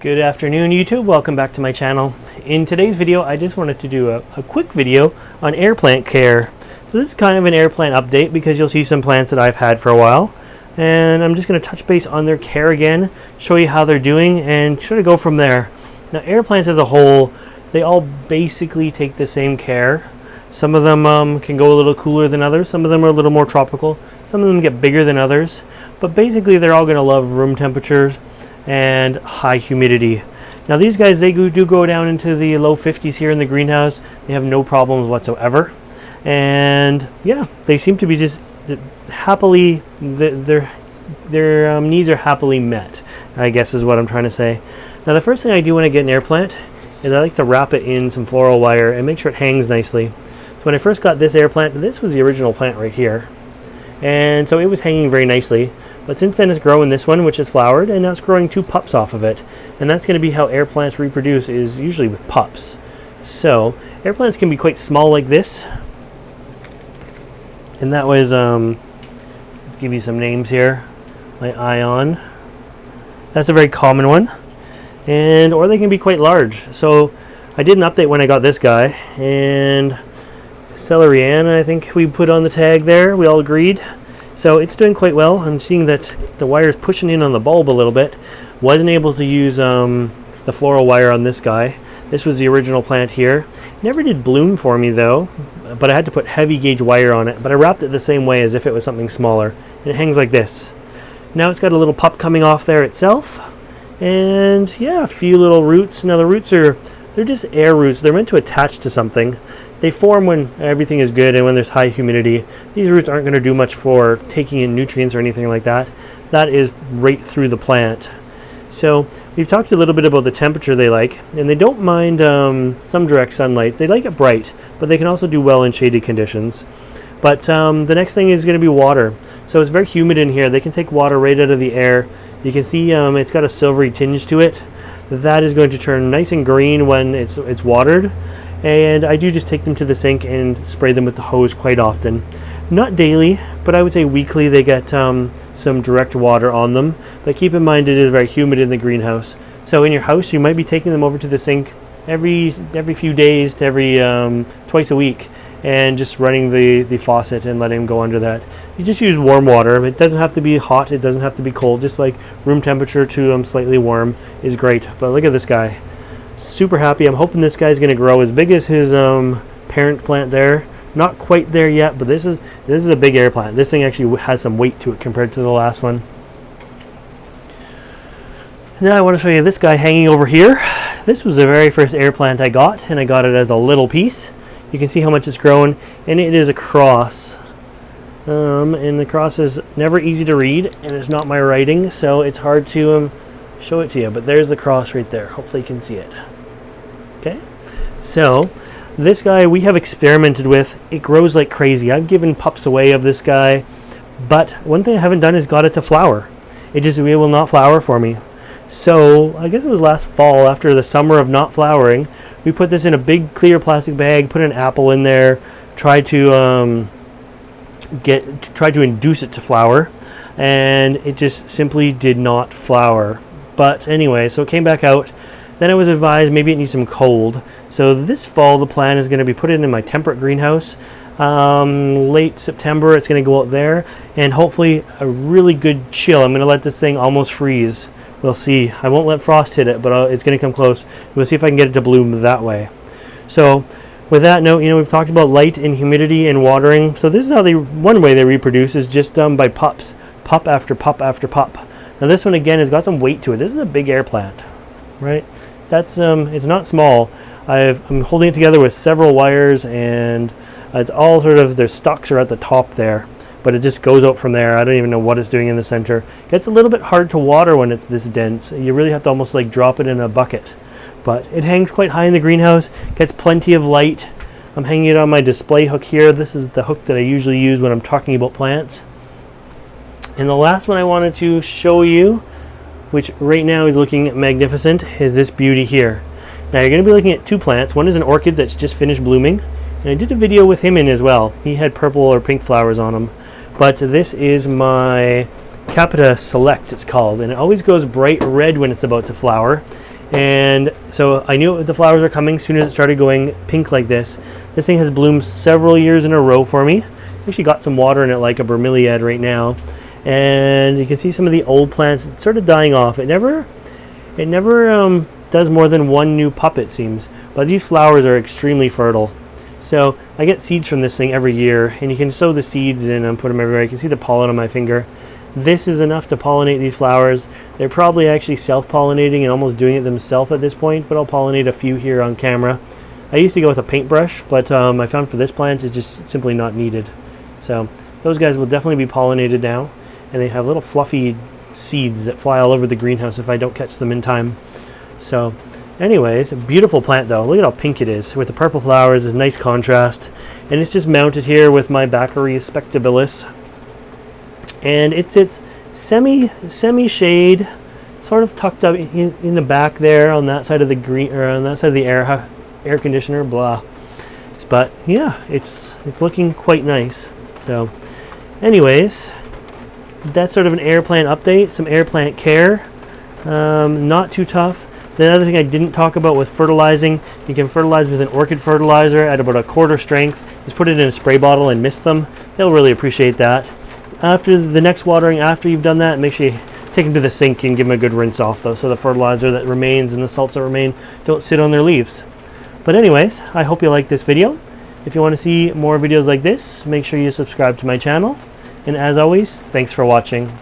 Good afternoon, YouTube. Welcome back to my channel. In today's video, I just wanted to do a quick video on air plant care. So this is kind of an air plant update because you'll see some plants that I've had for a while. And I'm just going to touch base on their care again, show you how they're doing, and sort of go from there. Now, air plants as a whole, they all basically take the same care. Some of them can go a little cooler than others. Some of them are a little more tropical. Some of them get bigger than others. But basically, they're all going to love room temperatures and high humidity. Now these guys, they do go down into the low 50s here in the greenhouse. They have no problems whatsoever, and yeah, they seem to be just happily, their needs are happily met, I guess is what I'm trying to say. Now the first thing I do when I get an air plant is I like to wrap it in some floral wire and make sure it hangs nicely. So when I first got this air plant, this was the original plant right here, and so it was hanging very nicely. But since then it's growing this one, which is flowered, and now it's growing two pups off of it. And that's going to be how air plants reproduce, is usually with pups. So air plants can be quite small like this. And that was, give you some names here, like Ion. That's a very common one. And, or they can be quite large. So I did an update when I got this guy, and Celeriana, I think we put on the tag there, we all agreed. So it's doing quite well. I'm seeing that the wire is pushing in on the bulb a little bit. Wasn't able to use the floral wire on this guy. This was the original plant here. Never did bloom for me though, but I had to put heavy gauge wire on it. But I wrapped it the same way as if it was something smaller. And it hangs like this. Now it's got a little pup coming off there itself. And yeah, a few little roots. Now the roots they're just air roots. They're meant to attach to something. They form when everything is good and when there's high humidity. These roots aren't going to do much for taking in nutrients or anything like that. That is right through the plant. So we've talked a little bit about the temperature they like, and they don't mind some direct sunlight. They like it bright, but they can also do well in shady conditions. But the next thing is going to be water. So it's very humid in here. They can take water right out of the air. You can see it's got a silvery tinge to it. That is going to turn nice and green when it's watered. And I do just take them to the sink and spray them with the hose quite often. Not daily, but I would say weekly they get some direct water on them. But keep in mind it is very humid in the greenhouse. So in your house you might be taking them over to the sink every few days to every twice a week, and just running the faucet and letting them go under that. You just use warm water. It doesn't have to be hot, it doesn't have to be cold. Just like room temperature to slightly warm is great. But look at this guy. Super happy. I'm hoping this guy's going to grow as big as his parent plant there. Not quite there yet, but this is a big air plant. This thing actually has some weight to it compared to the last one. Now I want to show you this guy hanging over here. This was the very first air plant I got, and I got it as a little piece. You can see how much it's grown, and it is a cross. And the cross is never easy to read, and it's not my writing, so it's hard to show it to you. But there's the cross right there. Hopefully you can see it. Okay, so this guy we have experimented with. It grows like crazy. I've given pups away of this guy, but one thing I haven't done is got it to flower. It will not flower for me. So I guess it was last fall, after the summer of not flowering, we put this in a big clear plastic bag, put an apple in there, tried to induce it to flower, and it just simply did not flower. But anyway, so it came back out. Then I was advised maybe it needs some cold. So this fall the plan is going to be put in my temperate greenhouse. Late September it's going to go out there, and hopefully a really good chill. I'm going to let this thing almost freeze. We'll see. I won't let frost hit it, but it's going to come close. We'll see if I can get it to bloom that way. So with that note, we've talked about light and humidity and watering. So this is how one way they reproduce is just by pups. Pup after pup after pup. Now this one again has got some weight to it. This is a big air plant, right? That's it's not small. I'm holding it together with several wires, and it's all sort of, their stalks are at the top there, but it just goes out from there. I don't even know what it's doing in the center. It gets a little bit hard to water when it's this dense. You really have to almost like drop it in a bucket. But it hangs quite high in the greenhouse, gets plenty of light. I'm hanging it on my display hook here. This is the hook that I usually use when I'm talking about plants. And the last one I wanted to show you, which right now is looking magnificent, is this beauty here. Now you're going to be looking at two plants. One is an orchid that's just finished blooming, and I did a video with him in as well. He had purple or pink flowers on him. But this is my Capita Select, it's called, and it always goes bright red when it's about to flower. And so I knew the flowers were coming as soon as it started going pink like this. This thing has bloomed several years in a row for me. Actually got some water in it like a bromeliad right now. And you can see some of the old plants, it's sort of dying off. It never does more than one new pup, it seems. But these flowers are extremely fertile. So I get seeds from this thing every year, and you can sow the seeds in and put them everywhere. You can see the pollen on my finger. This is enough to pollinate these flowers. They're probably actually self-pollinating and almost doing it themselves at this point, but I'll pollinate a few here on camera. I used to go with a paintbrush, but I found for this plant it's just simply not needed. So those guys will definitely be pollinated now, and they have little fluffy seeds that fly all over the greenhouse if I don't catch them in time. So anyways, a beautiful plant though. Look at how pink it is with the purple flowers. It's a nice contrast, and it's just mounted here with my Baccharis spectabilis. And it sits semi-shade, sort of tucked up in the back there on that side of the green, or on that side of the air conditioner. Blah. But yeah, it's looking quite nice. So, anyways, that's sort of an air plant update. Some air plant care. Not too tough. The other thing I didn't talk about was fertilizing. You can fertilize with an orchid fertilizer at about a quarter strength. Just put it in a spray bottle and mist them. They'll really appreciate that. After the next watering, after you've done that, make sure you take them to the sink and give them a good rinse off though, so the fertilizer that remains and the salts that remain don't sit on their leaves. But anyways, I hope you like this video. If you want to see more videos like this, make sure you subscribe to my channel. And as always, thanks for watching.